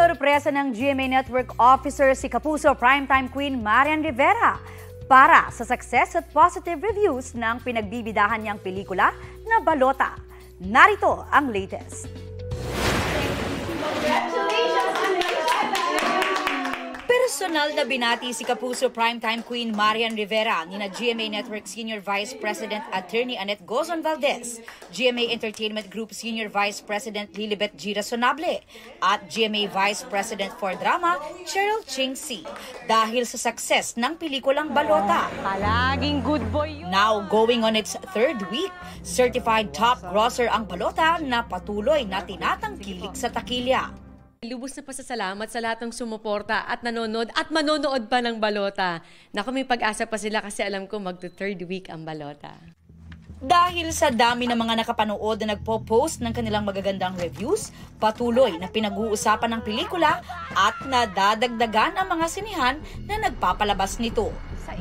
Sinurpresa ng GMA Network Officer si Kapuso Primetime Queen Marian Rivera para sa success at positive reviews ng pinagbibidahan niyang pelikula na Balota. Narito ang latest. Personal na binati si Kapuso Primetime Queen Marian Rivera nina GMA Network Senior Vice President Attorney Annette Gozon Valdez, GMA Entertainment Group Senior Vice President Lilibet G. Razonable at GMA Vice President for Drama Cheryl Ching C. dahil sa success ng pelikulang Balota. Palaging good boy yun. Now going on its third week, certified top grosser ang Balota na patuloy na tinatangkilik sa takilya. Lubos na pasasalamat sa lahat ng sumuporta at nanonood at manonood pa ng Balota. Naku, may pag-asa pa sila kasi alam ko magto-third week ang Balota. Dahil sa dami ng mga nakapanood na nagpo-post ng kanilang magagandang reviews, patuloy na pinag-uusapan ng pelikula at nadadagdagan ang mga sinihan na nagpapalabas nito.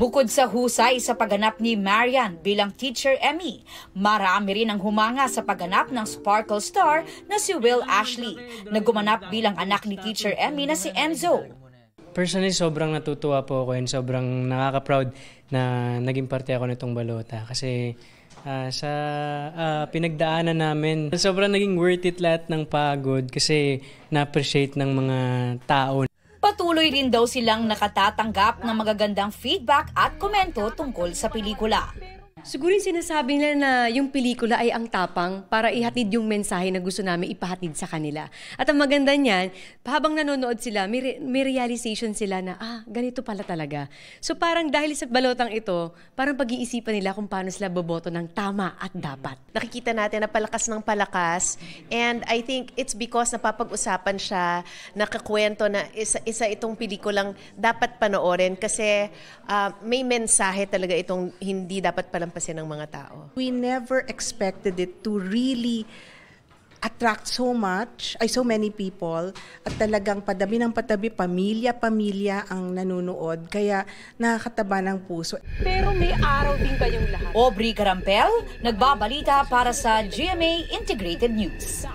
Bukod sa husay sa pagganap ni Marian bilang Teacher Emmy, marami rin ang humanga sa pagganap ng sparkle star na si Will Ashley, na gumanap bilang anak ni Teacher Emmy na si Enzo. Personally, sobrang natutuwa po ako and sobrang nakaka-proud na naging parte ako nitong Balota kasi sa pinagdaanan namin, sobrang naging worth it lahat ng pagod kasi na-appreciate ng mga tao. Patuloy rin daw silang nakatatanggap ng magagandang feedback at komento tungkol sa pelikula. Siguro yung sinasabi nila na yung pelikula ay ang tapang para ihatid yung mensahe na gusto namin ipahatid sa kanila. At ang maganda niyan, habang nanonood sila, may realization sila na, ganito pala talaga. So parang dahil sa balotang ito, parang pag-iisipan nila kung paano sila boboto ng tama at dapat. Nakikita natin na palakas ng palakas, and I think it's because napapag-usapan siya, nakakwento na isa itong pelikulang dapat panoorin kasi may mensahe talaga itong hindi dapat palampasin ng mga tao. We never expected it to really attract so many people, at talagang padabi ng patabi, pamilya ang nanonood, kaya nakakataba ng puso. Pero may araw din kayong lahat. Aubrey Carampel, nagbabalita para sa GMA Integrated News.